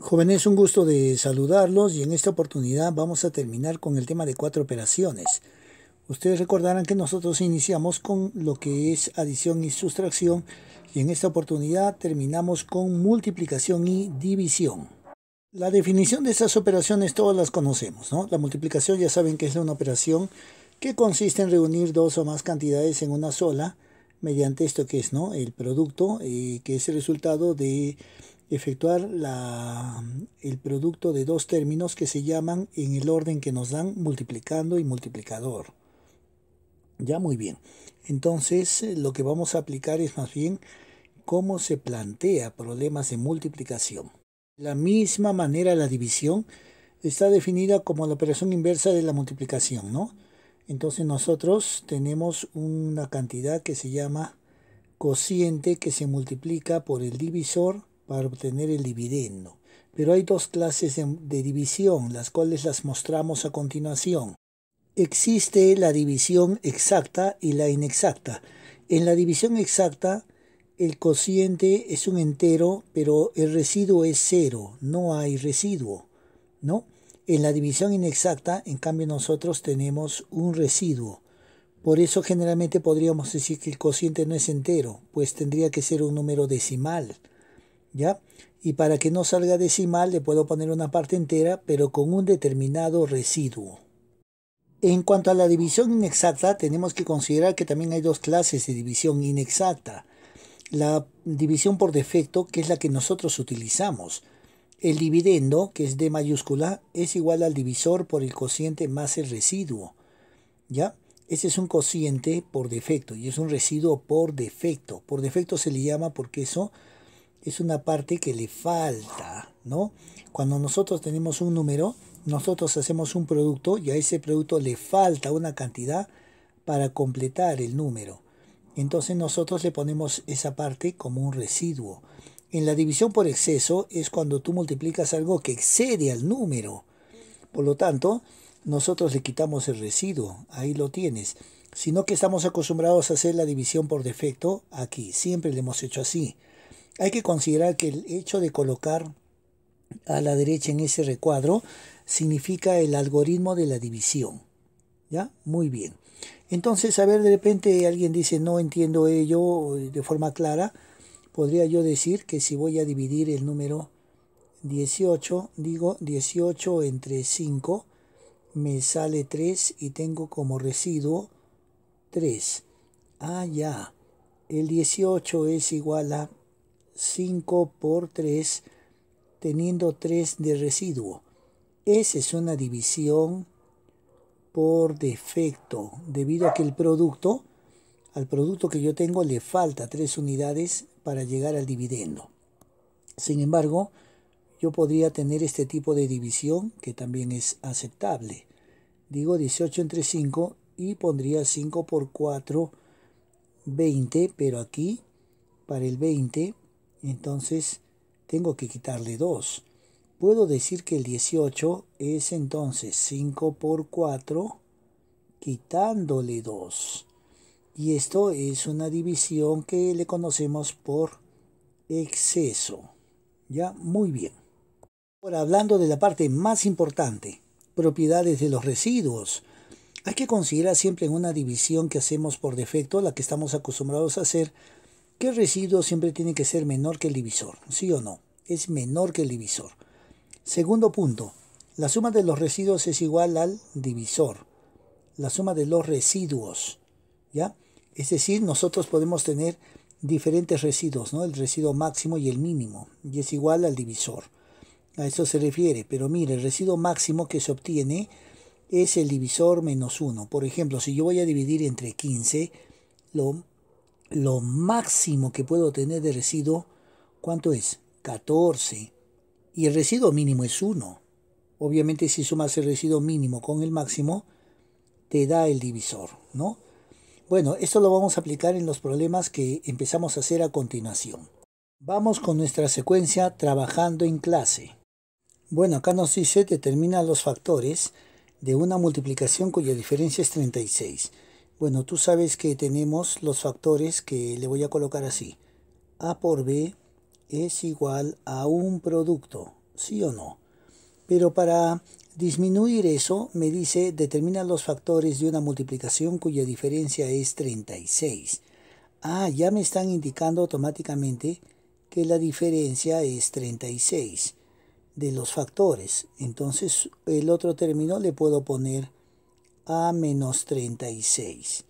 Jóvenes, un gusto de saludarlos y en esta oportunidad vamos a terminar con el tema de 4 operaciones. Ustedes recordarán que nosotros iniciamos con lo que es adición y sustracción y en esta oportunidad terminamos con multiplicación y división. La definición de estas operaciones todas las conocemos, ¿no? La multiplicación ya saben que es una operación que consiste en reunir dos o más cantidades en una sola mediante esto que es, ¿no? El producto, que es el resultado de efectuar el producto de dos términos que se llaman en el orden que nos dan multiplicando y multiplicador. Ya, muy bien. Entonces, lo que vamos a aplicar es más bien cómo se plantea problemas de multiplicación. De la misma manera, la división está definida como la operación inversa de la multiplicación, ¿no? Entonces nosotros tenemos una cantidad que se llama cociente que se multiplica por el divisor para obtener el dividendo. Pero hay dos clases de división, las cuales las mostramos a continuación. Existe la división exacta y la inexacta. En la división exacta, el cociente es un entero, pero el residuo es cero, no hay residuo, ¿no? En la división inexacta, en cambio, nosotros tenemos un residuo. Por eso generalmente podríamos decir que el cociente no es entero, pues tendría que ser un número decimal, ¿ya? Y para que no salga decimal le puedo poner una parte entera, pero con un determinado residuo. En cuanto a la división inexacta, tenemos que considerar que también hay dos clases de división inexacta. La división por defecto, que es la que nosotros utilizamos. El dividendo, que es D mayúscula, es igual al divisor por el cociente más el residuo, ¿ya? Ese es un cociente por defecto y es un residuo por defecto. Por defecto se le llama porque eso es una parte que le falta, ¿no? Cuando nosotros tenemos un número, nosotros hacemos un producto y a ese producto le falta una cantidad para completar el número. Entonces nosotros le ponemos esa parte como un residuo. En la división por exceso es cuando tú multiplicas algo que excede al número. Por lo tanto, nosotros le quitamos el residuo, ahí lo tienes. Sino que estamos acostumbrados a hacer la división por defecto aquí, siempre lo hemos hecho así. Hay que considerar que el hecho de colocar a la derecha en ese recuadro significa el algoritmo de la división. ¿Ya? Muy bien. Entonces, a ver, de repente alguien dice, no entiendo ello de forma clara. Podría yo decir que si voy a dividir el número 18, digo 18 entre 5, me sale 3 y tengo como residuo 3. Ah, ya. El 18 es igual a 5 por 3, teniendo 3 de residuo. Esa es una división por defecto, debido a que al producto que yo tengo le falta 3 unidades para llegar al dividendo. Sin embargo, yo podría tener este tipo de división que también es aceptable. Digo 18 entre 5 y pondría 5 por 4, 20, pero aquí, para el 20, entonces tengo que quitarle 2. Puedo decir que el 18 es entonces 5 por 4, quitándole 2. Y esto es una división que le conocemos por exceso. ¿Ya? Muy bien. Ahora, hablando de la parte más importante, propiedades de los residuos. Hay que considerar siempre en una división que hacemos por defecto, la que estamos acostumbrados a hacer, que el residuo siempre tiene que ser menor que el divisor. ¿Sí o no? Es menor que el divisor. Segundo punto, la suma de los residuos es igual al divisor. La suma de los residuos, ¿ya? Es decir, nosotros podemos tener diferentes residuos, ¿no? El residuo máximo y el mínimo, y es igual al divisor. A eso se refiere, pero mire, el residuo máximo que se obtiene es el divisor menos 1. Por ejemplo, si yo voy a dividir entre 15, lo máximo que puedo tener de residuo, ¿cuánto es? 14. Y el residuo mínimo es 1. Obviamente, si sumas el residuo mínimo con el máximo, te da el divisor, ¿no? Bueno, esto lo vamos a aplicar en los problemas que empezamos a hacer a continuación. Vamos con nuestra secuencia trabajando en clase. Bueno, acá nos dice determina los factores de una multiplicación cuya diferencia es 36. Bueno, tú sabes que tenemos los factores que le voy a colocar así. A por B es igual a un producto. ¿sí o no? Pero para disminuir eso, me dice, determina los factores de una multiplicación cuya diferencia es 36. Ah, ya me están indicando automáticamente que la diferencia es 36 de los factores. Entonces, el otro término le puedo poner a menos 36.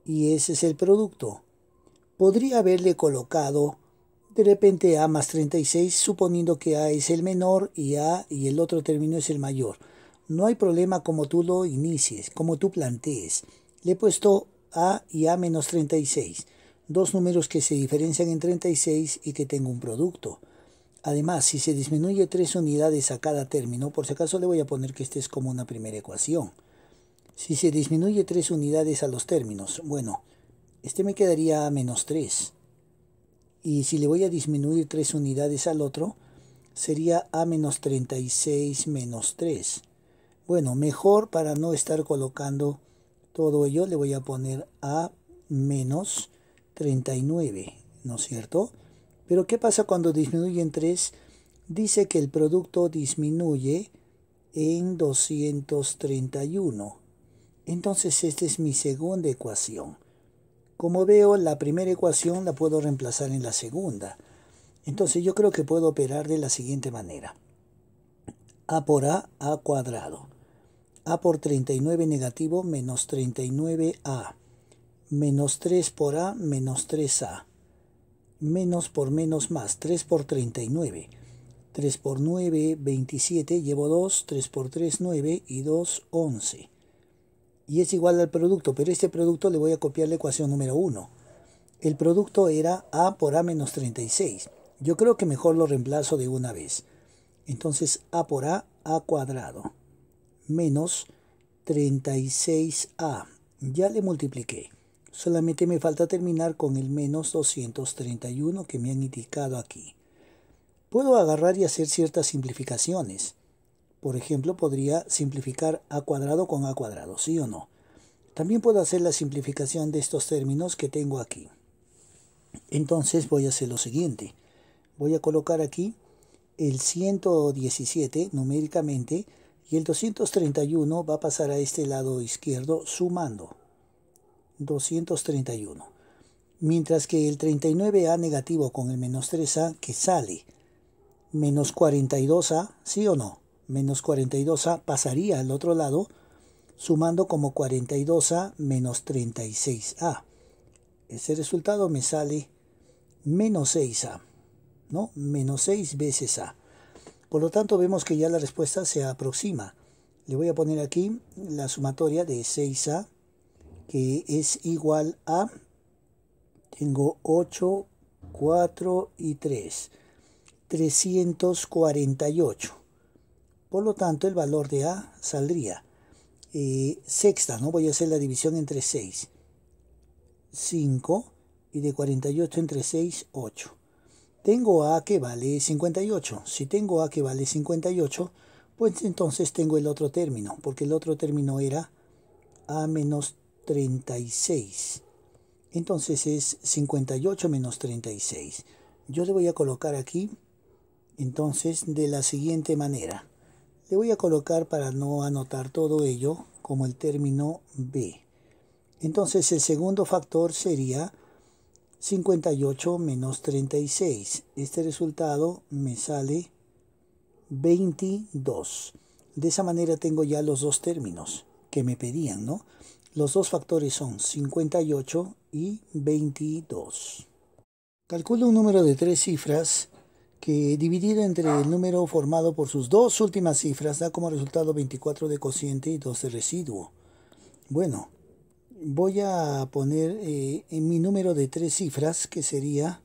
Y ese es el producto. Podría haberle colocado de repente a más 36, suponiendo que a es el menor y a y el otro término es el mayor. No hay problema como tú lo inicies, como tú plantees. Le he puesto a y a menos 36, dos números que se diferencian en 36 y que tengo un producto. Además, si se disminuye 3 unidades a cada término, por si acaso le voy a poner que este es como una primera ecuación. Si se disminuye 3 unidades a los términos, bueno, este me quedaría a menos 3. Y si le voy a disminuir 3 unidades al otro, sería a menos 36 menos 3. Bueno, mejor para no estar colocando todo ello, le voy a poner a menos 39, ¿no es cierto? Pero ¿qué pasa cuando disminuyen 3? Dice que el producto disminuye en 231. Entonces esta es mi segunda ecuación. Como veo, la primera ecuación la puedo reemplazar en la segunda. Entonces yo creo que puedo operar de la siguiente manera. A por a cuadrado. A por 39 negativo, menos 39a. Menos 3 por a, menos 3a. Menos por menos más, 3 por 39. 3 por 9, 27, llevo 2, 3 por 3, 9 y 2, 11. Y es igual al producto, pero este producto le voy a copiar la ecuación número 1. El producto era a por a menos 36. Yo creo que mejor lo reemplazo de una vez. Entonces a por a cuadrado, menos 36a. Ya le multipliqué. Solamente me falta terminar con el menos 231 que me han indicado aquí. Puedo agarrar y hacer ciertas simplificaciones. Por ejemplo, podría simplificar a cuadrado con a cuadrado, ¿sí o no? También puedo hacer la simplificación de estos términos que tengo aquí. Entonces voy a hacer lo siguiente. Voy a colocar aquí el 117 numéricamente y el 231 va a pasar a este lado izquierdo sumando 231. Mientras que el 39a negativo con el menos 3a que sale menos 42a, ¿sí o no? Menos 42a pasaría al otro lado sumando como 42a menos 36a. Ese resultado me sale menos 6a, ¿no? Menos 6 veces a. Por lo tanto, vemos que ya la respuesta se aproxima. Le voy a poner aquí la sumatoria de 6a, que es igual a, tengo 8, 4 y 3, 348. Por lo tanto, el valor de a saldría sexta, ¿no? Voy a hacer la división entre 6. 5 y de 48 entre 6, 8. Tengo a que vale 58. Si tengo a que vale 58, pues entonces tengo el otro término, porque el otro término era a menos 36. Entonces es 58 menos 36. Yo le voy a colocar aquí, entonces, de la siguiente manera. Le voy a colocar, para no anotar todo ello, como el término b. Entonces el segundo factor sería 58 menos 36. Este resultado me sale 22. De esa manera tengo ya los dos términos que me pedían, ¿no? Los dos factores son 58 y 22. Calculo un número de 3 cifras que dividido entre el número formado por sus dos últimas cifras da como resultado 24 de cociente y 2 de residuo. Bueno, voy a poner en mi número de 3 cifras, que sería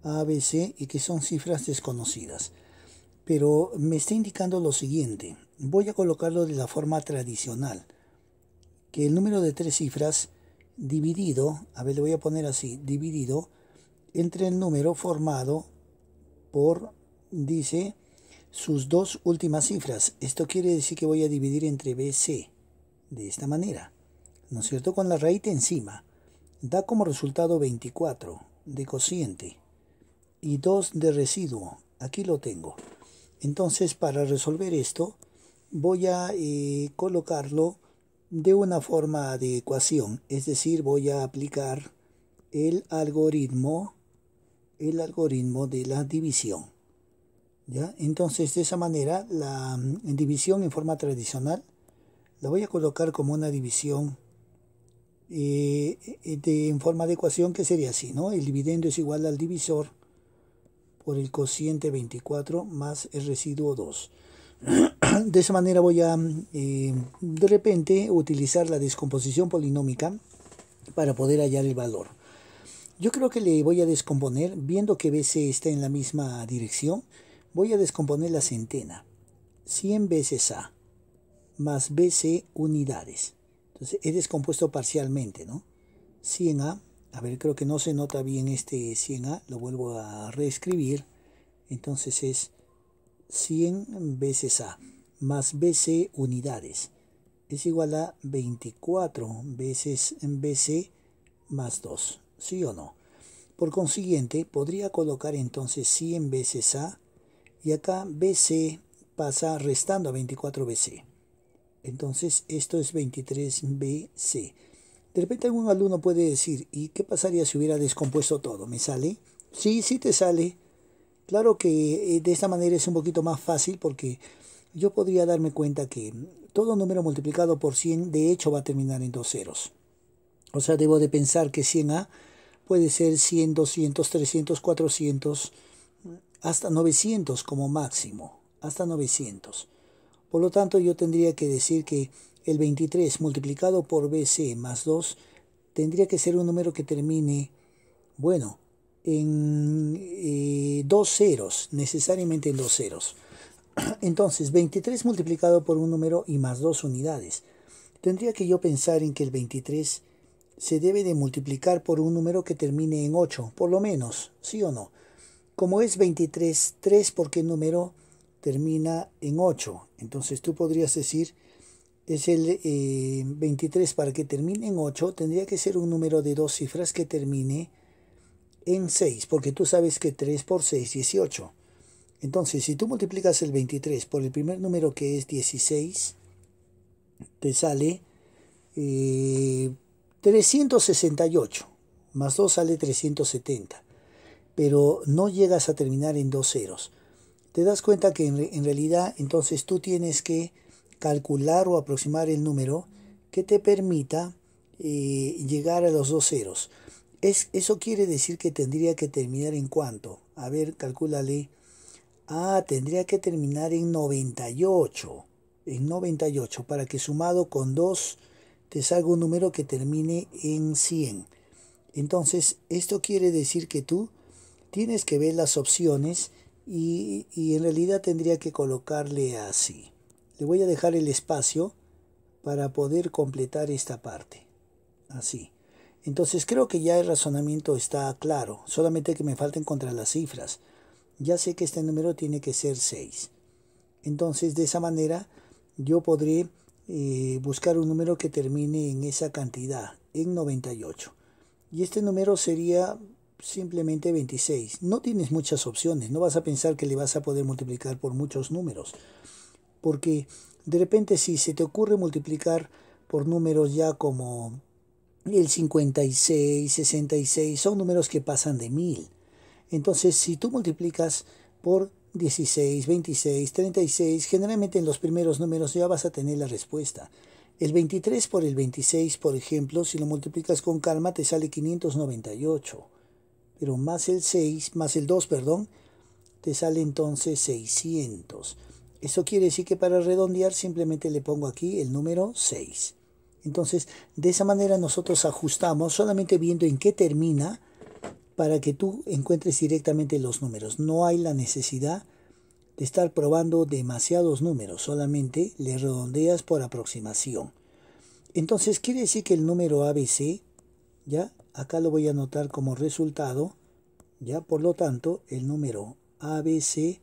A, B, C, y que son cifras desconocidas. Pero me está indicando lo siguiente. Voy a colocarlo de la forma tradicional. Que el número de 3 cifras dividido, a ver, le voy a poner así, dividido entre el número formado por, dice, sus dos últimas cifras. Esto quiere decir que voy a dividir entre B, C, de esta manera, ¿no es cierto? Con la raíz encima. Da como resultado 24 de cociente y 2 de residuo. Aquí lo tengo. Entonces, para resolver esto, voy a colocarlo de una forma de ecuación, es decir, voy a aplicar el algoritmo de la división. ¿Ya? Entonces, de esa manera, la división en forma tradicional la voy a colocar como una división en forma de ecuación, que sería así, ¿no? El dividendo es igual al divisor por el cociente 24 más el residuo 2. De esa manera voy a de repente utilizar la descomposición polinómica para poder hallar el valor. Yo creo que le voy a descomponer, viendo que BC está en la misma dirección, voy a descomponer la centena. 100 veces A más BC unidades. Entonces he descompuesto parcialmente, ¿no? 100A, a ver, creo que no se nota bien este 100A, lo vuelvo a reescribir. Entonces es 100 veces A más BC unidades es igual a 24 veces BC más 2, ¿sí o no? Por consiguiente, podría colocar entonces 100 veces A y acá BC pasa restando a 24 BC. Entonces esto es 23 BC. De repente algún alumno puede decir, ¿y qué pasaría si hubiera descompuesto todo? ¿Me sale? Sí, sí te sale. Claro que de esta manera es un poquito más fácil porque yo podría darme cuenta que todo número multiplicado por 100 de hecho va a terminar en dos ceros. O sea, debo de pensar que 100A puede ser 100, 200, 300, 400, hasta 900 como máximo, hasta 900. Por lo tanto, yo tendría que decir que el 23 multiplicado por BC más 2 tendría que ser un número que termine, bueno, en dos ceros, necesariamente en dos ceros. Entonces, 23 multiplicado por un número y más 2 unidades. Tendría que yo pensar en que el 23 se debe de multiplicar por un número que termine en 8, por lo menos, ¿sí o no? Como es 23, 3 por qué número termina en 8. Entonces tú podrías decir, es el 23 para que termine en 8, tendría que ser un número de dos cifras que termine en 6, porque tú sabes que 3 por 6, 18. Entonces, si tú multiplicas el 23 por el primer número que es 16, te sale 368, más 2 sale 370, pero no llegas a terminar en dos ceros. Te das cuenta que en realidad entonces tú tienes que calcular o aproximar el número que te permita llegar a los dos ceros. Eso quiere decir que tendría que terminar en cuánto. A ver, calcúlale. Ah, tendría que terminar en 98. En 98 para que sumado con 2 te salga un número que termine en 100. Entonces, esto quiere decir que tú tienes que ver las opciones y en realidad tendría que colocarle así. Le voy a dejar el espacio para poder completar esta parte. Así. Entonces creo que ya el razonamiento está claro. Solamente que me falta encontrar las cifras. Ya sé que este número tiene que ser 6. Entonces de esa manera yo podré buscar un número que termine en esa cantidad, en 98. Y este número sería simplemente 26. No tienes muchas opciones, no vas a pensar que le vas a poder multiplicar por muchos números, porque de repente si se te ocurre multiplicar por números ya como el 56, 66, son números que pasan de 1000. Entonces, si tú multiplicas por 16, 26, 36, generalmente en los primeros números ya vas a tener la respuesta. El 23 por el 26, por ejemplo, si lo multiplicas con calma, te sale 598. Pero más el 6, más el 2, perdón, te sale entonces 600. Eso quiere decir que para redondear simplemente le pongo aquí el número 6. Entonces, de esa manera nosotros ajustamos solamente viendo en qué termina para que tú encuentres directamente los números. No hay la necesidad de estar probando demasiados números, solamente le redondeas por aproximación. Entonces quiere decir que el número ABC, ya, acá lo voy a anotar como resultado, ya, por lo tanto, el número ABC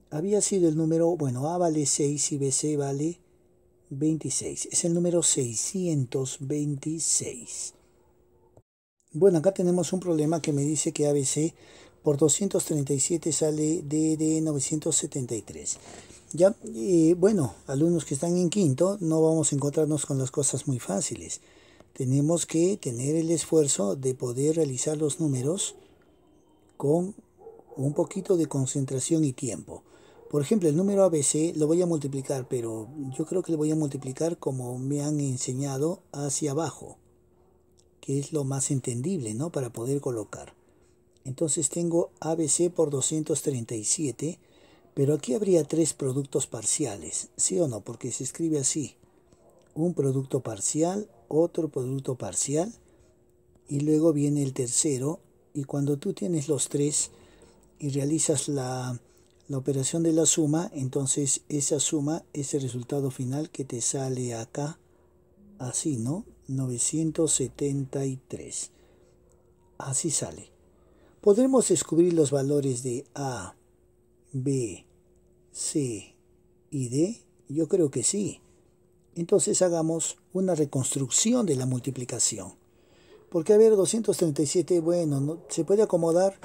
había sido el número, bueno, A vale 6 y BC vale 26. Es el número 626. Bueno, acá tenemos un problema que me dice que ABC por 237 sale de 973. Ya, bueno, alumnos que están en quinto, no vamos a encontrarnos con las cosas muy fáciles. Tenemos que tener el esfuerzo de poder realizar los números con un poquito de concentración y tiempo. Por ejemplo, el número ABC lo voy a multiplicar, pero yo creo que lo voy a multiplicar como me han enseñado hacia abajo, que es lo más entendible, ¿no? Para poder colocar. Entonces tengo ABC por 237, pero aquí habría tres productos parciales, ¿sí o no? Porque se escribe así: un producto parcial, otro producto parcial, y luego viene el tercero. Y cuando tú tienes los tres y realizas la operación de la suma, entonces esa suma es el resultado final que te sale acá, así, ¿no? 973. Así sale. ¿Podremos descubrir los valores de A, B, C y D? Yo creo que sí. Entonces hagamos una reconstrucción de la multiplicación. Porque, a ver, 237, bueno, ¿no? ¿Se puede acomodar?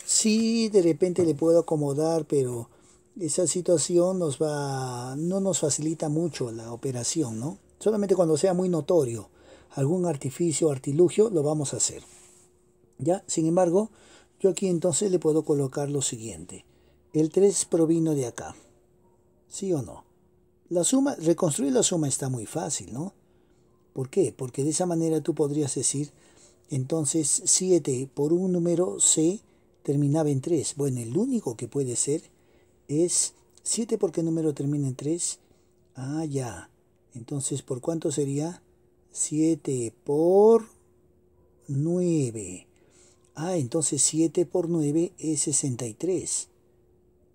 Sí, de repente le puedo acomodar, pero esa situación no nos facilita mucho la operación, ¿no? Solamente cuando sea muy notorio algún artificio o artilugio lo vamos a hacer. ¿Ya? Sin embargo, yo aquí entonces le puedo colocar lo siguiente. El 3 provino de acá. ¿Sí o no? La suma, reconstruir la suma está muy fácil, ¿no? ¿Por qué? Porque de esa manera tú podrías decir, entonces 7 por un número C terminaba en 3. Bueno, el único que puede ser es 7 porque el número termina en 3. Ah, ya. Entonces, ¿por cuánto sería? 7 por 9. Ah, entonces 7 por 9 es 63.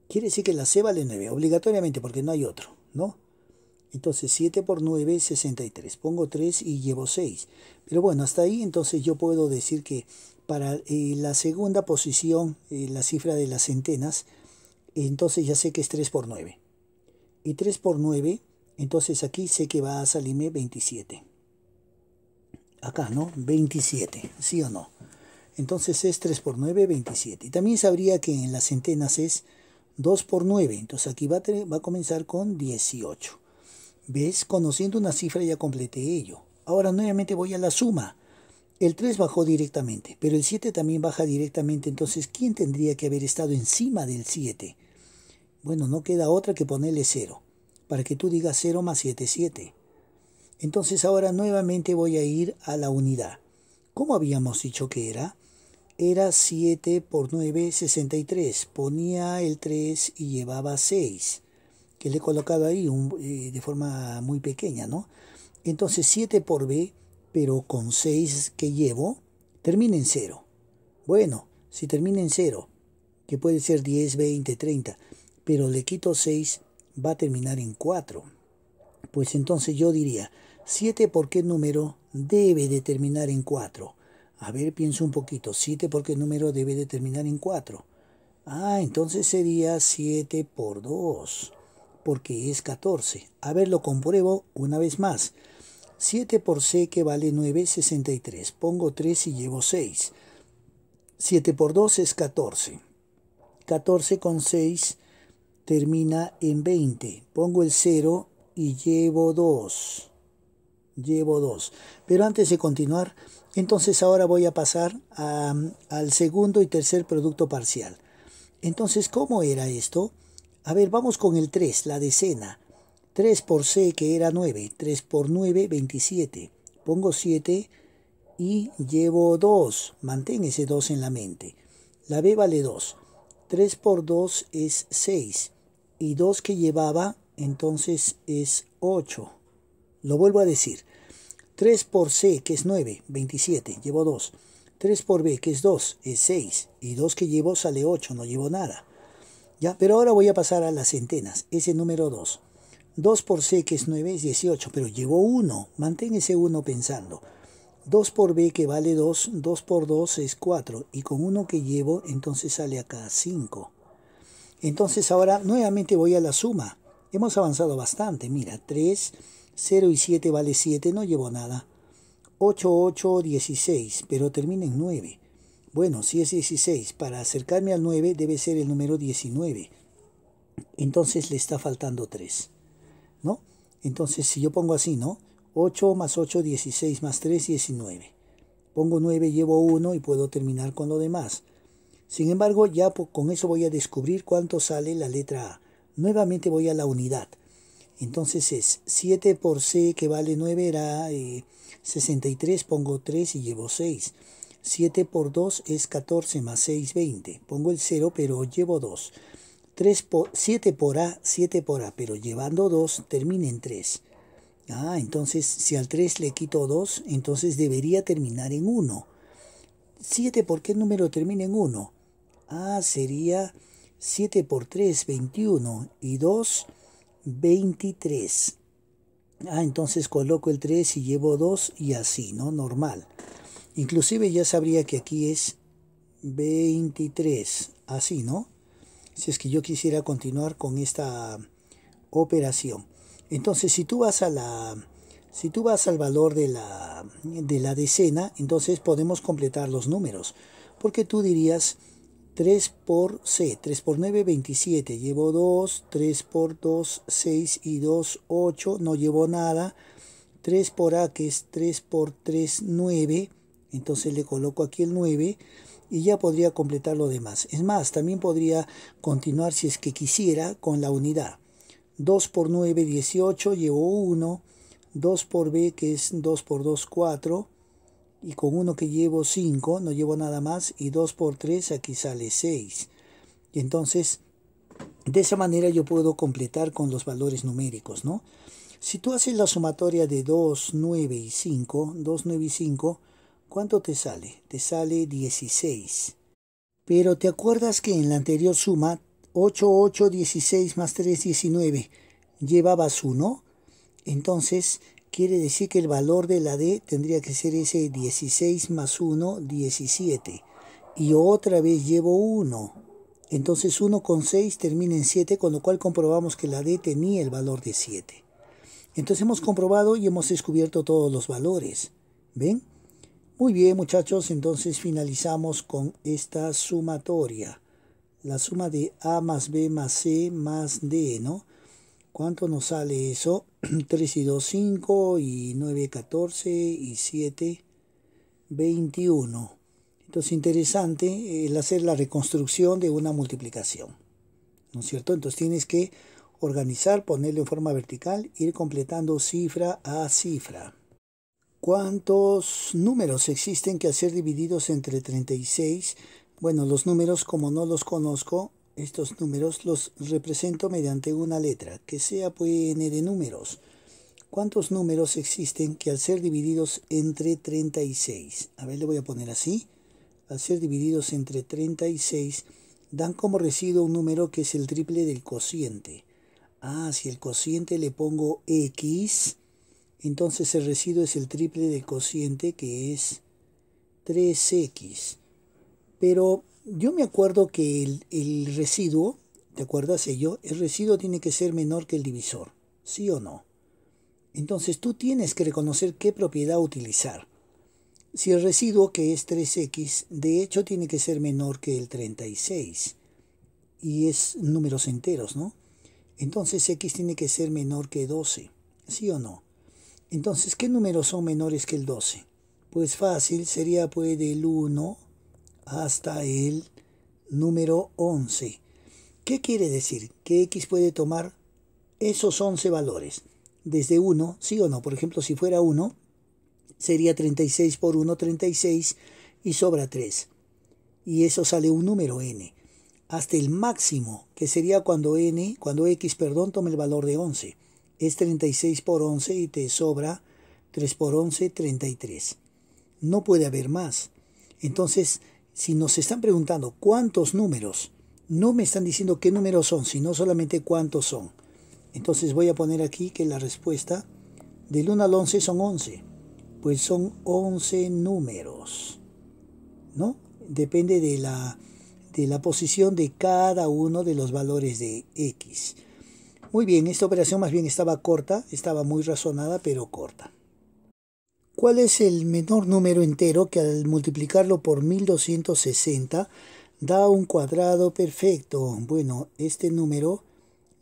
Quiere decir que la C vale 9, obligatoriamente, porque no hay otro, ¿no? Entonces 7 por 9 es 63. Pongo 3 y llevo 6. Pero bueno, hasta ahí entonces yo puedo decir que para la segunda posición, la cifra de las centenas, entonces ya sé que es 3 por 9. Y 3 por 9, entonces aquí sé que va a salirme 27. Acá, ¿no? 27, ¿sí o no? Entonces es 3 por 9, 27. Y también sabría que en las centenas es 2 por 9. Entonces aquí va a comenzar con 18. ¿Ves? Conociendo una cifra ya completé ello. Ahora nuevamente voy a la suma. El 3 bajó directamente, pero el 7 también baja directamente. Entonces, ¿quién tendría que haber estado encima del 7? Bueno, no queda otra que ponerle 0. Para que tú digas 0 más 7 es 7. Entonces ahora nuevamente voy a ir a la unidad. ¿Cómo habíamos dicho que era? Era 7 por 9, 63. Ponía el 3 y llevaba 6. Que le he colocado ahí de forma muy pequeña, ¿no? Entonces 7 por B, pero con 6 que llevo, termina en 0. Bueno, si termina en 0, que puede ser 10, 20, 30, pero le quito 6, va a terminar en 4. Pues entonces yo diría, 7 por qué número debe de terminar en 4. A ver, pienso un poquito, 7 por qué número debe de terminar en 4. Ah, entonces sería 7 por 2, porque es 14. A ver, lo compruebo una vez más. 7 por C que vale 9, 63. Pongo 3 y llevo 6. 7 por 2 es 14. 14 con 6 termina en 20. Pongo el 0 y llevo 2. Llevo 2. Pero antes de continuar, entonces ahora voy a pasar al segundo y tercer producto parcial. Entonces, ¿cómo era esto? A ver, vamos con el 3, la decena. 3 por C, que era 9. 3 por 9, 27. Pongo 7 y llevo 2. Mantén ese 2 en la mente. La B vale 2. 3 por 2 es 6. Y 2 que llevaba, entonces es 8. Lo vuelvo a decir. 3 por C, que es 9, 27. Llevo 2. 3 por B, que es 2, es 6. Y 2 que llevo sale 8, no llevo nada. ¿Ya? Pero ahora voy a pasar a las centenas, ese número 2. 2 por C, que es 9, es 18, pero llevo 1. Mantén ese 1 pensando. 2 por B, que vale 2, 2 por 2 es 4. Y con 1 que llevo, entonces sale acá 5. Entonces ahora nuevamente voy a la suma. Hemos avanzado bastante. Mira, 3, 0 y 7 vale 7, no llevo nada. 8, 8, 16, pero termina en 9. Bueno, si es 16, para acercarme al 9 debe ser el número 19. Entonces le está faltando 3, ¿no? Entonces si yo pongo así, ¿no? 8 más 8, 16 más 3, 19. Pongo 9, llevo 1 y puedo terminar con lo demás. Sin embargo, ya con eso voy a descubrir cuánto sale la letra A. Nuevamente voy a la unidad. Entonces es 7 por C, que vale 9, era 63, pongo 3 y llevo 6. 7 por 2 es 14 más 6, 20. Pongo el 0, pero llevo 2. 7 por A, pero llevando 2 termina en 3. Entonces si al 3 le quito 2, entonces debería terminar en 1. 7, ¿por qué el número termina en 1? Sería 7 por 3, 21, y 2, 23. Entonces coloco el 3 y llevo 2 y así, ¿no? Normal. Inclusive ya sabría que aquí es 23, así, ¿no? Si es que yo quisiera continuar con esta operación. Entonces, si tú vas al valor de la decena, entonces podemos completar los números. Porque tú dirías 3 por C, 3 por 9, 27. Llevo 2, 3 por 2, 6 y 2, 8. No llevo nada. 3 por A, que es 3 por 3, 9. Entonces le coloco aquí el 9 y ya podría completar lo demás. Es más, también podría continuar si es que quisiera con la unidad. 2 por 9, 18, llevo 1. 2 por B, que es 2 por 2, 4. Y con 1 que llevo 5, no llevo nada más. Y 2 por 3, aquí sale 6. Y entonces, de esa manera yo puedo completar con los valores numéricos, ¿no? Si tú haces la sumatoria de 2, 9 y 5, 2, 9 y 5, ¿cuánto te sale? Te sale 16. Pero ¿te acuerdas que en la anterior suma, 8, 8, 16 más 3, 19, llevabas 1? Entonces, quiere decir que el valor de la D tendría que ser ese 16 más 1, 17. Y otra vez llevo 1. Entonces 1 con 6 termina en 7, con lo cual comprobamos que la D tenía el valor de 7. Entonces hemos comprobado y hemos descubierto todos los valores. ¿Ven? Muy bien, muchachos, entonces finalizamos con esta sumatoria. La suma de A más B más C más D, ¿no? ¿Cuánto nos sale eso? 3 y 2, 5, y 9, 14, y 7, 21. Entonces, interesante el hacer la reconstrucción de una multiplicación, ¿no es cierto? Entonces tienes que organizar, ponerlo en forma vertical, ir completando cifra a cifra. ¿Cuántos números existen que hacer divididos entre 36? Bueno, los números, como no los conozco, estos números los represento mediante una letra, que sea pues n de números. ¿Cuántos números existen que al ser divididos entre 36? A ver, le voy a poner así. Al ser divididos entre 36, dan como residuo un número que es el triple del cociente. Si el cociente le pongo x, entonces el residuo es el triple del cociente, que es 3x. Pero yo me acuerdo que el residuo, ¿te acuerdas ello? El residuo tiene que ser menor que el divisor, ¿sí o no? Entonces tú tienes que reconocer qué propiedad utilizar. Si el residuo, que es 3x, de hecho tiene que ser menor que el 36, y es números enteros, ¿no? Entonces x tiene que ser menor que 12, ¿sí o no? Entonces, ¿qué números son menores que el 12? Pues fácil, sería pues del 1 hasta el número 11. ¿Qué quiere decir? Que x puede tomar esos 11 valores. Desde 1, ¿sí o no? Por ejemplo, si fuera 1, sería 36 por 1, 36, y sobra 3. Y eso sale un número n. Hasta el máximo, que sería cuando x, tome el valor de 11. Es 36 por 11 y te sobra 3 por 11, 33. No puede haber más. Entonces, si nos están preguntando cuántos números, no me están diciendo qué números son, sino solamente cuántos son. Entonces voy a poner aquí que la respuesta del 1 al 11 son 11. Pues son 11 números, ¿no? Depende de la posición de cada uno de los valores de x. Muy bien, esta operación más bien estaba corta, estaba muy razonada, pero corta. ¿Cuál es el menor número entero que al multiplicarlo por 1260 da un cuadrado perfecto? Bueno, este número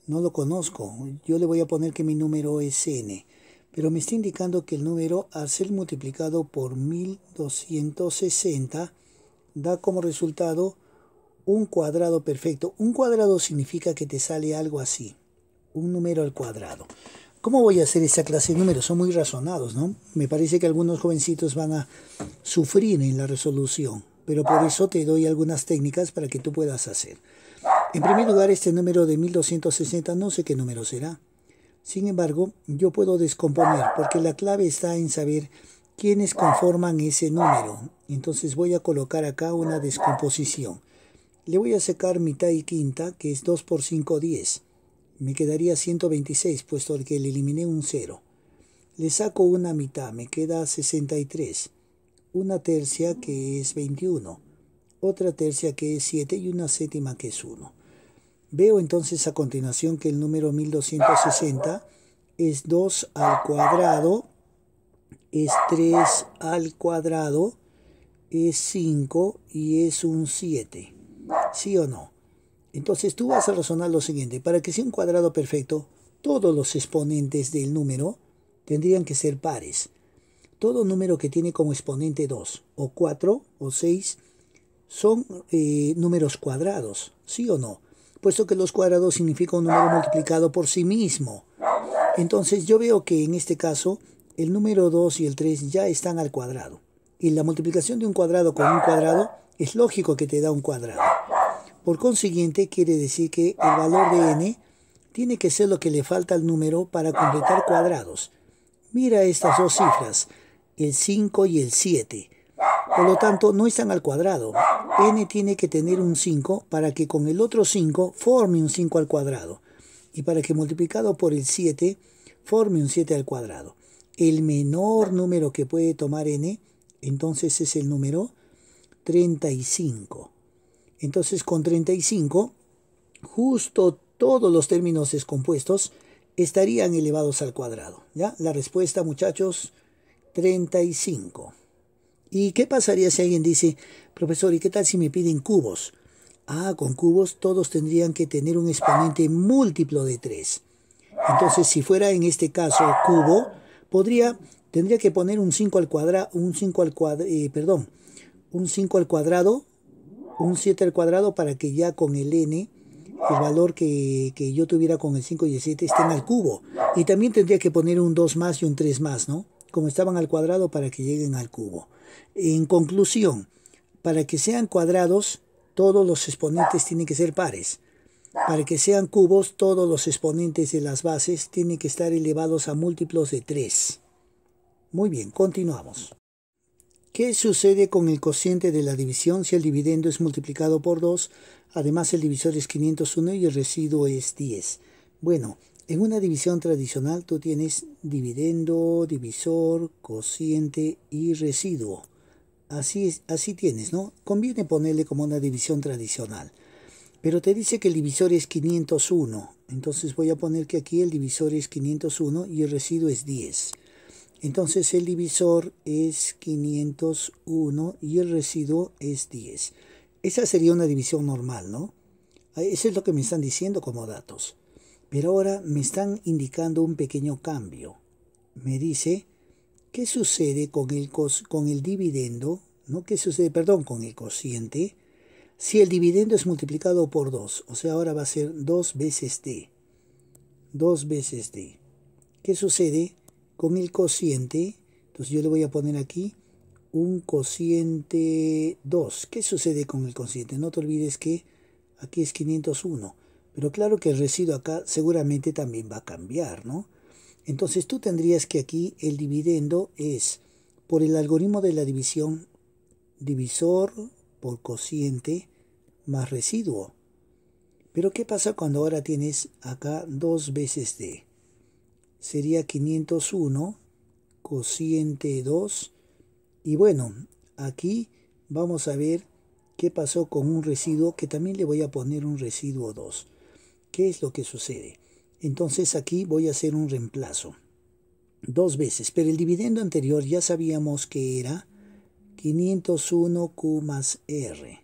no lo conozco. Yo le voy a poner que mi número es n. Pero me está indicando que el número, al ser multiplicado por 1260, da como resultado un cuadrado perfecto. Un cuadrado significa que te sale algo así. Un número al cuadrado. ¿Cómo voy a hacer esta clase de números? Son muy razonados, ¿no? Me parece que algunos jovencitos van a sufrir en la resolución. Pero por eso te doy algunas técnicas para que tú puedas hacer. En primer lugar, este número de 1260 no sé qué número será. Sin embargo, yo puedo descomponer porque la clave está en saber quiénes conforman ese número. Entonces voy a colocar acá una descomposición. Le voy a sacar mitad y quinta, que es 2 por 5, 10. Me quedaría 126, puesto que le eliminé un 0. Le saco una mitad, me queda 63. Una tercia, que es 21. Otra tercia, que es 7, y una séptima, que es 1. Veo entonces a continuación que el número 1260 es 2 al cuadrado, es 3 al cuadrado, es 5 y es un 7. ¿Sí o no? Entonces tú vas a razonar lo siguiente. Para que sea un cuadrado perfecto, todos los exponentes del número tendrían que ser pares. Todo número que tiene como exponente 2 o 4 o 6 son números cuadrados. ¿Sí o no? Puesto que los cuadrados significan un número multiplicado por sí mismo. Entonces yo veo que en este caso el número 2 y el 3 ya están al cuadrado. Y la multiplicación de un cuadrado con un cuadrado es lógico que te da un cuadrado. Por consiguiente quiere decir que el valor de n tiene que ser lo que le falta al número para completar cuadrados. Mira estas dos cifras, el 5 y el 7. Por lo tanto, no están al cuadrado. N tiene que tener un 5 para que con el otro 5 forme un 5 al cuadrado. Y para que multiplicado por el 7 forme un 7 al cuadrado. El menor número que puede tomar n, entonces es el número 35. Entonces con 35, justo todos los términos descompuestos estarían elevados al cuadrado. ¿Ya? La respuesta, muchachos, 35. ¿Y qué pasaría si alguien dice, profesor, ¿y qué tal si me piden cubos? Ah, con cubos todos tendrían que tener un exponente múltiplo de 3. Entonces, si fuera en este caso cubo, tendría que poner un 5 al cuadrado, un 5 al cuadrado, un 7 al cuadrado para que ya con el n, el valor que yo tuviera con el 5 y el 7 estén al cubo. Y también tendría que poner un 2 más y un 3 más, ¿no? Como estaban al cuadrado para que lleguen al cubo. En conclusión, para que sean cuadrados, todos los exponentes tienen que ser pares. Para que sean cubos, todos los exponentes de las bases tienen que estar elevados a múltiplos de 3. Muy bien, continuamos. ¿Qué sucede con el cociente de la división si el dividendo es multiplicado por 2? Además, el divisor es 501 y el residuo es 10. Bueno, en una división tradicional tú tienes dividendo, divisor, cociente y residuo. Así tienes, ¿no? Conviene ponerle como una división tradicional. Pero te dice que el divisor es 501. Entonces voy a poner que aquí el divisor es 501 y el residuo es 10. Entonces el divisor es 501 y el residuo es 10. Esa sería una división normal, ¿no? Eso es lo que me están diciendo como datos. Pero ahora me están indicando un pequeño cambio. Me dice, ¿qué sucede con el dividendo? ¿No? ¿Qué sucede, perdón, con el cociente? Si el dividendo es multiplicado por 2, o sea, ahora va a ser 2 veces d. 2 veces d. ¿Qué sucede con el cociente? Entonces yo le voy a poner aquí un cociente 2. ¿Qué sucede con el cociente? No te olvides que aquí es 501. Pero claro que el residuo acá seguramente también va a cambiar, ¿no? Entonces tú tendrías que aquí el dividendo es, por el algoritmo de la división, divisor por cociente más residuo. Pero ¿qué pasa cuando ahora tienes acá 2 veces d? Sería 501 cociente 2. Y bueno, aquí vamos a ver qué pasó con un residuo, que también le voy a poner un residuo 2. ¿Qué es lo que sucede? Entonces aquí voy a hacer un reemplazo. dos veces, pero el dividendo anterior ya sabíamos que era 501Q más R,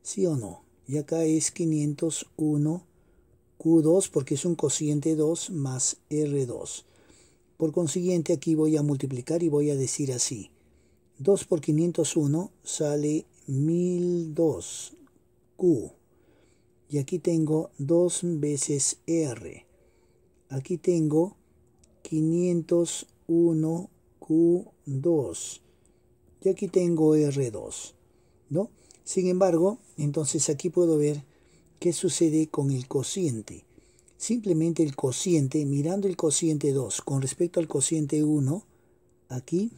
¿sí o no? Y acá es 501Q2 porque es un cociente 2 más R2. Por consiguiente, aquí voy a multiplicar y voy a decir así. 2 por 501 sale 1002Q. Y aquí tengo 2 veces R. Aquí tengo 501Q2. Y aquí tengo R2, ¿no? Sin embargo, entonces aquí puedo ver qué sucede con el cociente. Simplemente el cociente, mirando el cociente 2 con respecto al cociente 1, aquí,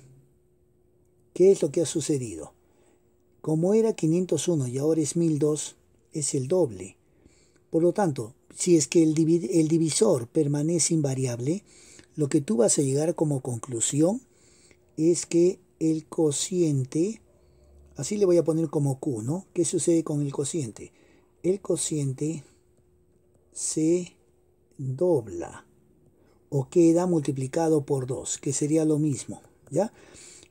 ¿qué es lo que ha sucedido? Como era 501 y ahora es 1002, es el doble. Por lo tanto, si es que el divisor permanece invariable, lo que tú vas a llegar como conclusión es que el cociente, así le voy a poner como Q, ¿no? ¿Qué sucede con el cociente? El cociente se dobla o queda multiplicado por 2, que sería lo mismo, ¿ya?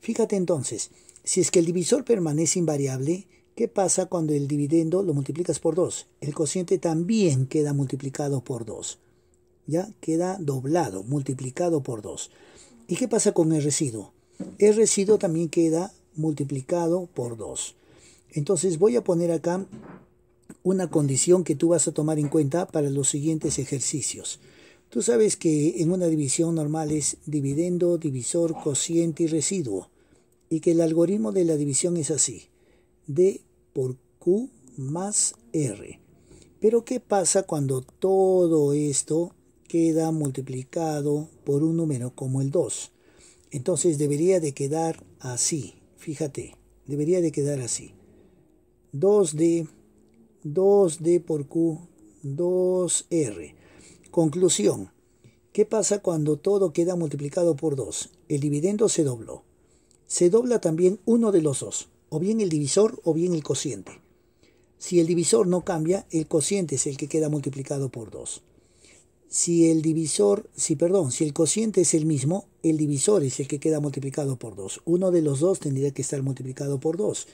Fíjate entonces, si es que el divisor permanece invariable, ¿qué pasa cuando el dividendo lo multiplicas por 2? El cociente también queda multiplicado por 2, ¿ya? Queda doblado, multiplicado por 2. ¿Y qué pasa con el residuo? El residuo también queda multiplicado por 2. Entonces voy a poner acá una condición que tú vas a tomar en cuenta para los siguientes ejercicios. Tú sabes que en una división normal es dividendo, divisor, cociente y residuo. Y que el algoritmo de la división es así. D por Q más R. Pero ¿qué pasa cuando todo esto queda multiplicado por un número como el 2? Entonces debería de quedar así. Fíjate, debería de quedar así. 2D por Q, 2R. Conclusión. ¿Qué pasa cuando todo queda multiplicado por 2? El dividendo se dobló. Se dobla también uno de los dos, o bien el divisor o bien el cociente. Si el divisor no cambia, el cociente es el que queda multiplicado por 2. Si el cociente es el mismo, el divisor es el que queda multiplicado por 2. Uno de los dos tendría que estar multiplicado por 2.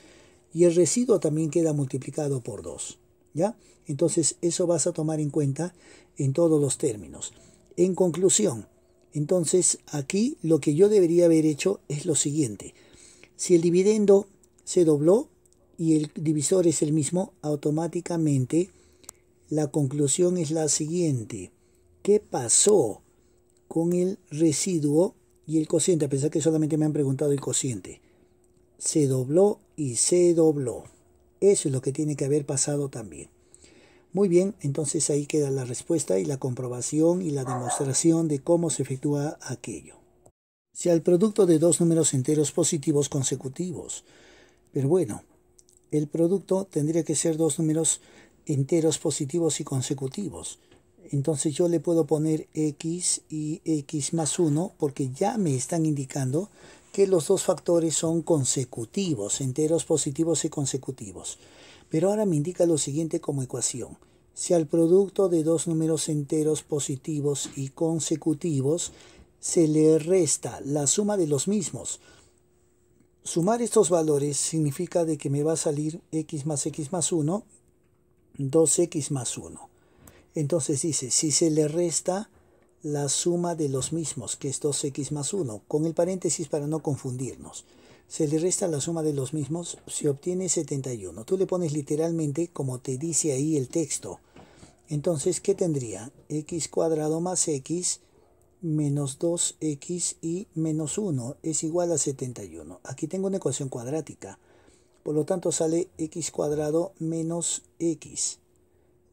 Y el residuo también queda multiplicado por 2. ¿Ya? Entonces eso vas a tomar en cuenta en todos los términos. En conclusión, entonces aquí lo que yo debería haber hecho es lo siguiente. Si el dividendo se dobló y el divisor es el mismo, automáticamente la conclusión es la siguiente. ¿Qué pasó con el residuo y el cociente? A pesar que solamente me han preguntado el cociente. Se dobló y se dobló. Eso es lo que tiene que haber pasado también. Muy bien, entonces ahí queda la respuesta y la comprobación y la demostración de cómo se efectúa aquello. Si al producto de dos números enteros positivos consecutivos. Pero bueno, el producto tendría que ser dos números enteros positivos y consecutivos. Entonces yo le puedo poner x y x más 1 porque ya me están indicando que los dos factores son consecutivos, enteros positivos y consecutivos. Pero ahora me indica lo siguiente como ecuación. Si al producto de dos números enteros positivos y consecutivos se le resta la suma de los mismos. Sumar estos valores significa de que me va a salir x más 1, 2x más 1. Entonces dice, si se le resta la suma de los mismos, que es 2x más 1, con el paréntesis para no confundirnos. Se le resta la suma de los mismos, se obtiene 71. Tú le pones literalmente como te dice ahí el texto. Entonces, ¿qué tendría? X cuadrado más x menos 2x y menos 1 es igual a 71. Aquí tengo una ecuación cuadrática. Por lo tanto, sale x cuadrado menos x.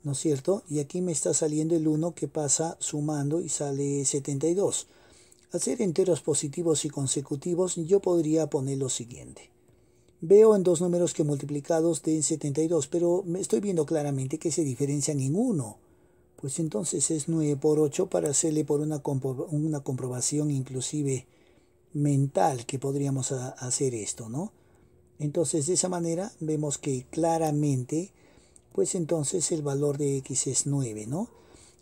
¿No es cierto? Y aquí me está saliendo el 1 que pasa sumando y sale 72. Al ser enteros positivos y consecutivos, yo podría poner lo siguiente. Veo en dos números que multiplicados den 72, pero me estoy viendo claramente que se diferencian en 1. Pues entonces es 9 por 8 para hacerle por una comprobación inclusive mental que podríamos hacer esto, ¿no? Entonces de esa manera vemos que claramente, pues entonces el valor de x es 9, ¿no?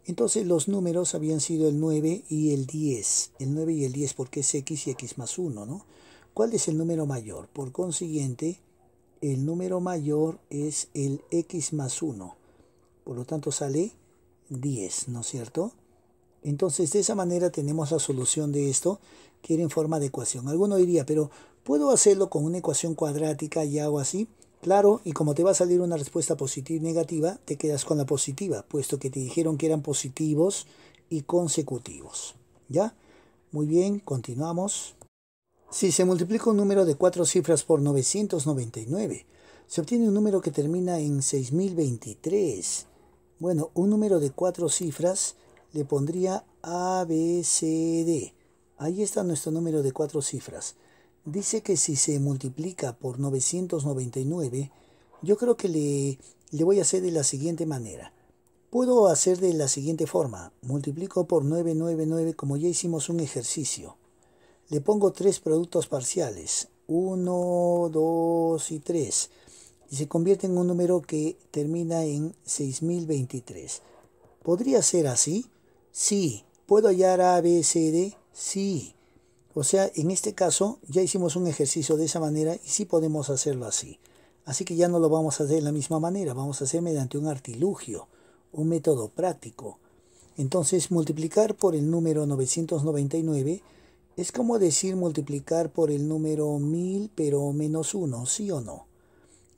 Entonces los números habían sido el 9 y el 10. El 9 y el 10 porque es x y x más 1, ¿no? ¿Cuál es el número mayor? Por consiguiente, el número mayor es el x más 1. Por lo tanto sale 10, ¿no es cierto? Entonces de esa manera tenemos la solución de esto, que era en forma de ecuación. Alguno diría, pero ¿puedo hacerlo con una ecuación cuadrática y hago así? Claro, y como te va a salir una respuesta positiva y negativa, te quedas con la positiva, puesto que te dijeron que eran positivos y consecutivos. ¿Ya? Muy bien, continuamos. Si se multiplica un número de 4 cifras por 999, se obtiene un número que termina en 6023. Bueno, un número de 4 cifras le pondría A, B, C, D. Ahí está nuestro número de 4 cifras. Dice que si se multiplica por 999, yo creo que le voy a hacer de la siguiente manera. Puedo hacer de la siguiente forma. Multiplico por 999 como ya hicimos un ejercicio. Le pongo 3 productos parciales. 1, 2 y 3. Y se convierte en un número que termina en 6023. ¿Podría ser así? Sí. ¿Puedo hallar A, B, C, D? Sí. O sea, en este caso ya hicimos un ejercicio de esa manera y sí podemos hacerlo así. Así que ya no lo vamos a hacer de la misma manera, vamos a hacer mediante un artilugio, un método práctico. Entonces, multiplicar por el número 999 es como decir multiplicar por el número 1000 pero menos 1, ¿sí o no?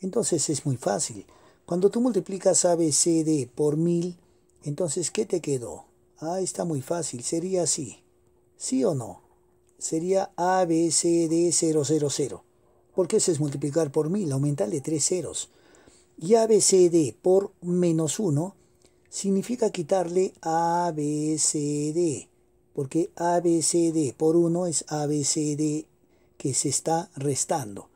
Entonces es muy fácil. Cuando tú multiplicas A, B, C, D por 1000, entonces ¿qué te quedó? Ah, está muy fácil, sería así. ¿Sí o no? Sería A, B, C, D, 000. Porque ese es multiplicar por 1000, aumentarle 3 ceros. Y A, B, C, D por menos 1 significa quitarle A, B, C, D. Porque A, B, C, D por 1 es A, B, C, D que se está restando.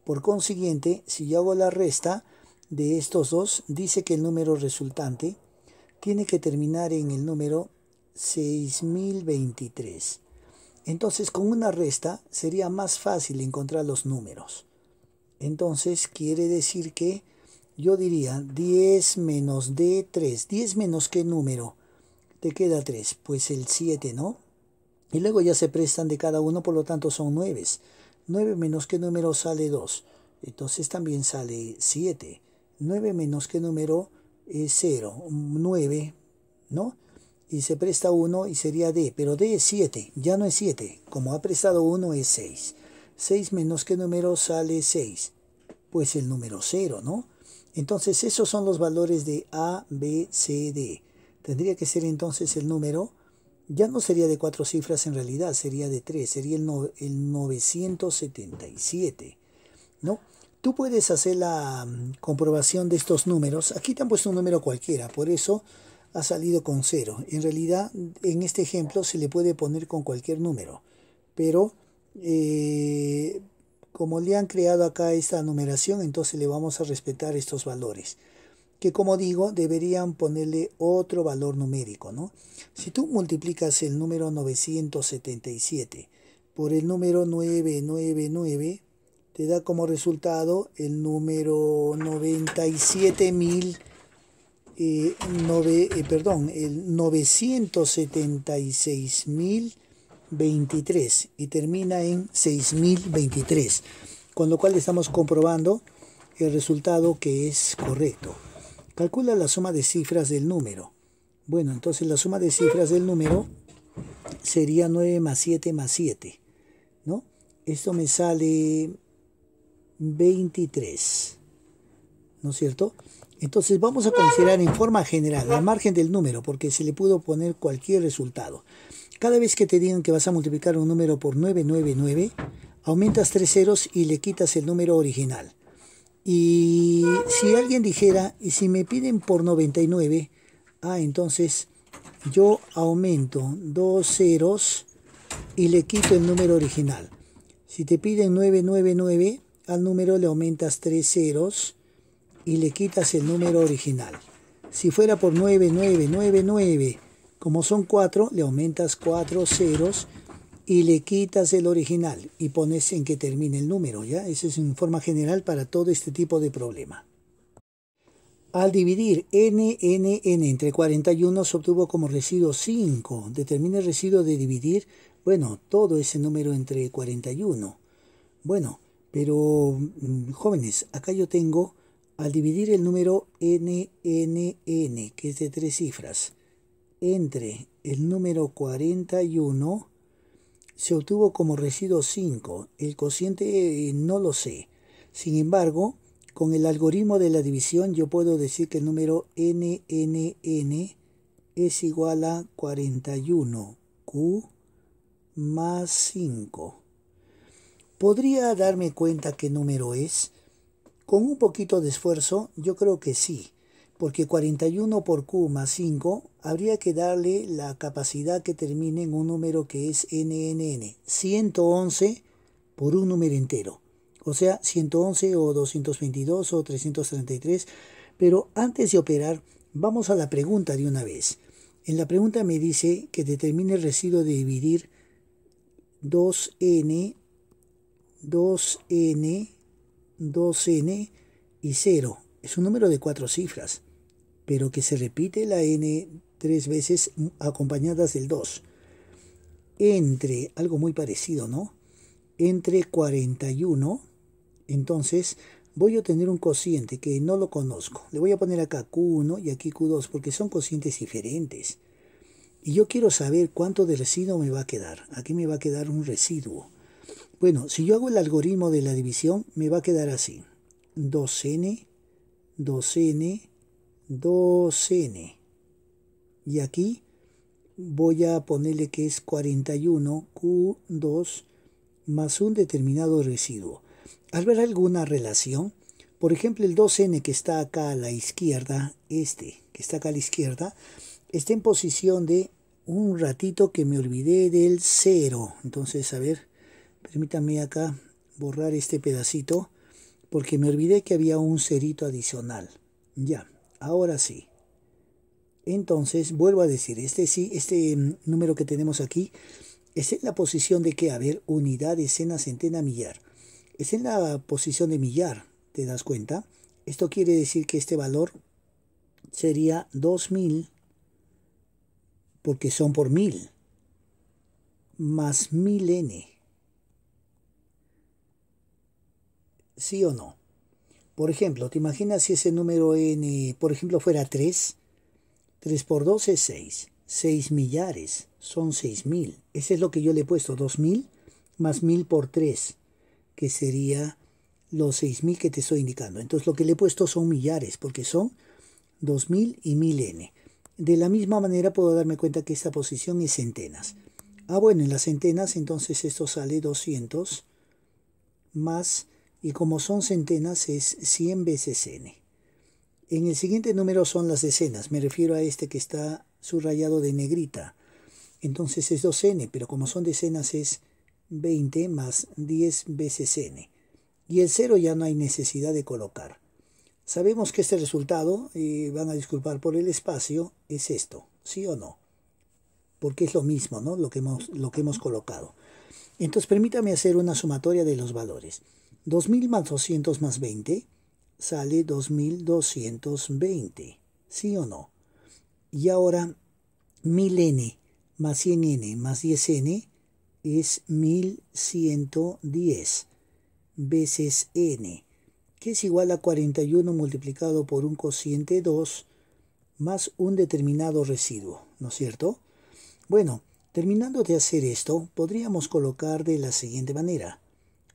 Por consiguiente, si yo hago la resta de estos dos, dice que el número resultante tiene que terminar en el número 6023. Entonces, con una resta sería más fácil encontrar los números. Entonces, quiere decir que yo diría 10 menos D3. ¿10 menos qué número? Te queda 3, pues el 7, ¿no? Y luego ya se prestan de cada uno, por lo tanto son 9. 9 menos qué número sale 2. Entonces también sale 7. 9 menos qué número es 0. 9, ¿no? Y se presta 1 y sería D, pero D es 7, ya no es 7. Como ha prestado 1 es 6. 6 menos qué número sale 6. Pues el número 0, ¿no? Entonces esos son los valores de A, B, C, D. Tendría que ser entonces el número, ya no sería de 4 cifras en realidad, sería de 3, sería el 977, ¿no? Tú puedes hacer la comprobación de estos números. Aquí te han puesto un número cualquiera, por eso ha salido con 0. En realidad, en este ejemplo se le puede poner con cualquier número, pero como le han creado acá esta numeración, entonces le vamos a respetar estos valores, que como digo, deberían ponerle otro valor numérico, ¿no? Si tú multiplicas el número 977 por el número 999, te da como resultado el número 97.000, el 976.023 y termina en 6023, con lo cual estamos comprobando el resultado que es correcto. Calcula la suma de cifras del número. Bueno, entonces la suma de cifras del número sería 9 más 7 más 7, ¿no? Esto me sale 23, ¿no es cierto? Entonces vamos a considerar en forma general, al margen del número, porque se le pudo poner cualquier resultado. Cada vez que te digan que vas a multiplicar un número por 999, aumentas 3 ceros y le quitas el número original. Y si alguien dijera, y si me piden por 99, entonces yo aumento 2 ceros y le quito el número original. Si te piden 999, al número le aumentas 3 ceros y le quitas el número original. Si fuera por 9999, como son 4, le aumentas 4 ceros y le quitas el original y pones en que termine el número, ¿ya? Eso es en forma general para todo este tipo de problema. Al dividir n entre 41 se obtuvo como residuo 5. Determine el residuo de dividir, bueno, todo ese número entre 41. Bueno, pero jóvenes, acá yo tengo, al dividir el número n, que es de 3 cifras, entre el número 41, se obtuvo como residuo 5. El cociente no lo sé. Sin embargo, con el algoritmo de la división yo puedo decir que el número n es igual a 41q más 5. ¿Podría darme cuenta qué número es? Con un poquito de esfuerzo, yo creo que sí, porque 41 por q más 5 habría que darle la capacidad que termine en un número que es n, 111 por un número entero. O sea, 111 o 222 o 333. Pero antes de operar, vamos a la pregunta de una vez. En la pregunta me dice que determine el residuo de dividir 2n, 2n y 0. Es un número de 4 cifras, pero que se repite la n 3 veces acompañadas del 2. Entre, algo muy parecido, ¿no? Entre 41, entonces voy a obtener un cociente que no lo conozco. Le voy a poner acá Q1 y aquí Q2 porque son cocientes diferentes. Y yo quiero saber cuánto de residuo me va a quedar. Aquí me va a quedar un residuo. Bueno, si yo hago el algoritmo de la división, me va a quedar así. 2n, 2n, 2n. Y aquí voy a ponerle que es 41q2 más un determinado residuo. ¿Habrá alguna relación? Por ejemplo, el 2n que está acá a la izquierda, que está acá a la izquierda, está en posición de un ratito que me olvidé del 0. Entonces, a ver, permítanme acá borrar este pedacito, porque me olvidé que había un cerito adicional. Ya, ahora sí. Entonces, vuelvo a decir, este número que tenemos aquí es en la posición de que, a ver, unidad, decena, centena, millar. Es en la posición de millar, ¿te das cuenta? Esto quiere decir que este valor sería 2000, porque son por 1000, más 1000n. ¿Sí o no? Por ejemplo, ¿te imaginas si ese número n, por ejemplo, fuera 3? 3 por 2 es 6. 6 millares son 6000. Ese es lo que yo le he puesto, 2000 más 1000 por 3, que sería los 6000 que te estoy indicando. Entonces lo que le he puesto son millares, porque son 2000 y 1000n. De la misma manera puedo darme cuenta que esta posición es centenas. Bueno, en las centenas entonces esto sale 200 más, y como son centenas es 100 veces n. En el siguiente número son las decenas, me refiero a este que está subrayado de negrita. Entonces es 2n, pero como son decenas es 20 más 10 veces n. Y el 0 ya no hay necesidad de colocar. Sabemos que este resultado, van a disculpar por el espacio, es esto, ¿sí o no? Porque es lo mismo, ¿no? Lo que hemos colocado. Entonces permítame hacer una sumatoria de los valores. 2000 más 200 más 20 sale 2220, ¿sí o no? Y ahora 1000n más 100n más 10n es 1110 veces n, que es igual a 41 multiplicado por un cociente 2 más un determinado residuo, ¿no es cierto? Bueno, terminando de hacer esto, podríamos colocar de la siguiente manera.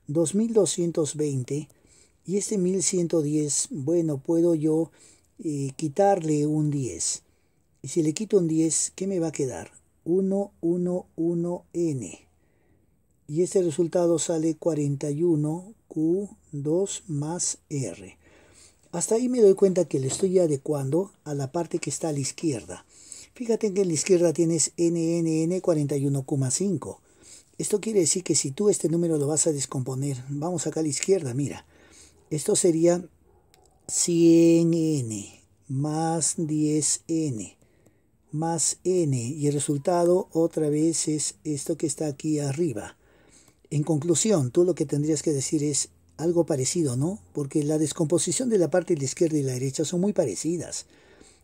2220 y este 1110, bueno, puedo yo quitarle un 10. Y si le quito un 10, ¿qué me va a quedar? 111n. Y este resultado sale 41q2 más r. Hasta ahí me doy cuenta que le estoy adecuando a la parte que está a la izquierda. Fíjate que en la izquierda tienes n 41q más 5. Esto quiere decir que si tú este número lo vas a descomponer, vamos acá a la izquierda, mira. Esto sería 100n más 10n más n. Y el resultado otra vez es esto que está aquí arriba. En conclusión, tú lo que tendrías que decir es, algo parecido, ¿no? Porque la descomposición de la parte de la izquierda y la derecha son muy parecidas.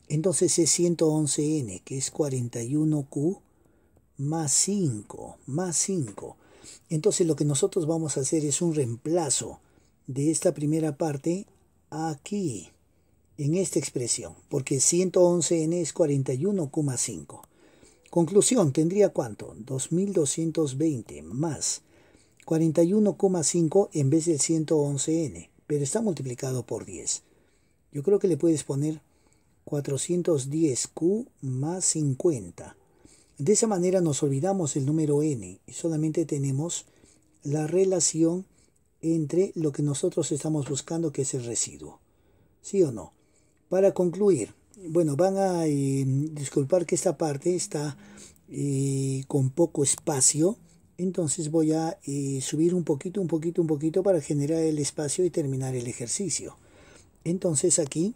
Entonces es 111n, que es 41q más 5, más 5. Entonces lo que nosotros vamos a hacer es un reemplazo de esta primera parte aquí, en esta expresión, porque 111n es 41q más 5. Conclusión, ¿tendría cuánto? 2220 más 41,5 en vez del 111n, pero está multiplicado por 10. Yo creo que le puedes poner 410q más 50. De esa manera nos olvidamos el número n y solamente tenemos la relación entre lo que nosotros estamos buscando, que es el residuo. ¿Sí o no? Para concluir, bueno, van a disculpar que esta parte está con poco espacio. Entonces voy a subir un poquito para generar el espacio y terminar el ejercicio. Entonces aquí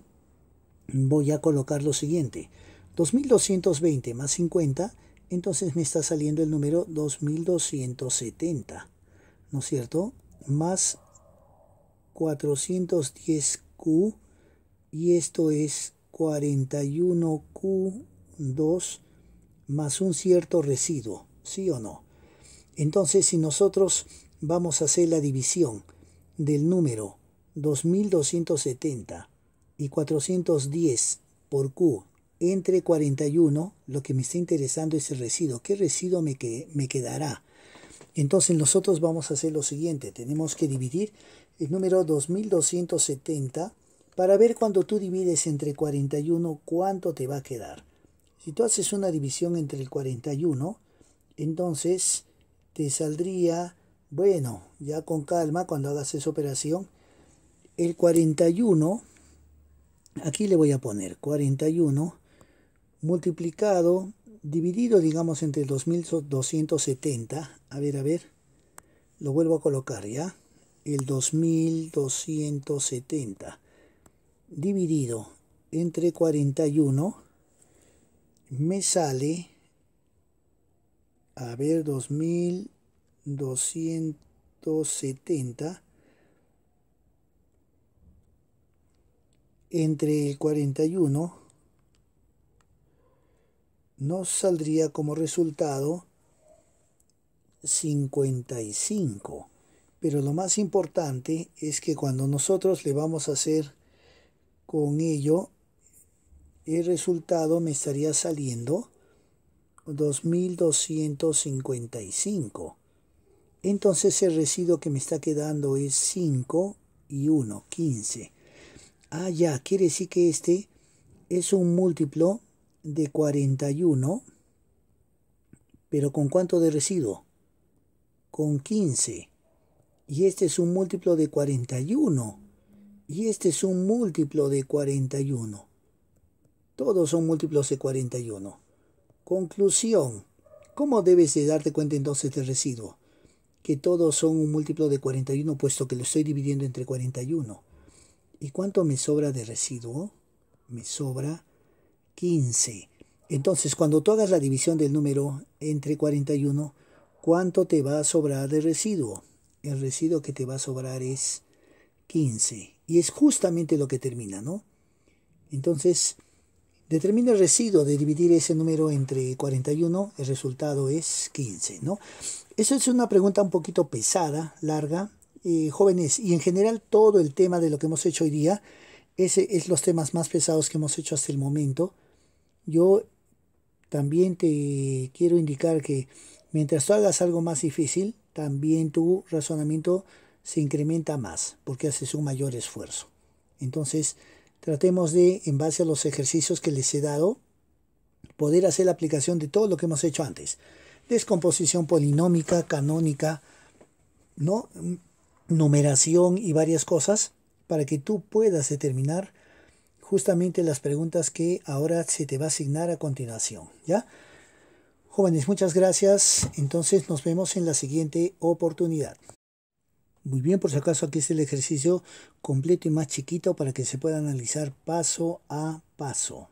voy a colocar lo siguiente. 2220 más 50, entonces me está saliendo el número 2270, ¿no es cierto? Más 410q, y esto es 41q2 más un cierto residuo, ¿sí o no? Entonces, si nosotros vamos a hacer la división del número 2270 y 410 por q entre 41, lo que me está interesando es el residuo. ¿Qué residuo me quedará? Entonces nosotros vamos a hacer lo siguiente. Tenemos que dividir el número 2270 para ver cuando tú divides entre 41 cuánto te va a quedar. Si tú haces una división entre el 41, entonces te saldría, bueno, ya con calma cuando hagas esa operación, el 41, aquí le voy a poner 41 multiplicado, dividido, digamos, entre 2270, a ver, lo vuelvo a colocar, ¿ya? El 2270 dividido entre 41 me sale, a ver, 2270 entre el 41 nos saldría como resultado 55. Pero lo más importante es que cuando nosotros le vamos a hacer con ello, el resultado me estaría saliendo 2255. Entonces el residuo que me está quedando es 5 y 1, 15. Ah, ya, quiere decir que este es un múltiplo de 41, pero ¿con cuánto de residuo? Con 15. Y este es un múltiplo de 41. Y este es un múltiplo de 41. Todos son múltiplos de 41. Conclusión. ¿Cómo debes de darte cuenta entonces del residuo? Que todos son un múltiplo de 41, puesto que lo estoy dividiendo entre 41. ¿Y cuánto me sobra de residuo? Me sobra 15. Entonces, cuando tú hagas la división del número entre 41, ¿cuánto te va a sobrar de residuo? El residuo que te va a sobrar es 15. Y es justamente lo que termina, ¿no? Entonces, determina el residuo de dividir ese número entre 41, el resultado es 15, ¿no? Eso es una pregunta un poquito pesada, larga. Jóvenes, y en general todo el tema de lo que hemos hecho hoy día, ese es los temas más pesados que hemos hecho hasta el momento. Yo también te quiero indicar que mientras tú hagas algo más difícil, también tu razonamiento se incrementa más, porque haces un mayor esfuerzo. Entonces, tratemos de, en base a los ejercicios que les he dado, poder hacer la aplicación de todo lo que hemos hecho antes. Descomposición polinómica, canónica, ¿no? Numeración y varias cosas, para que tú puedas determinar justamente las preguntas que ahora se te va a asignar a continuación, ¿ya? Jóvenes, muchas gracias. Entonces nos vemos en la siguiente oportunidad. Muy bien, por si acaso aquí está el ejercicio completo y más chiquito para que se pueda analizar paso a paso.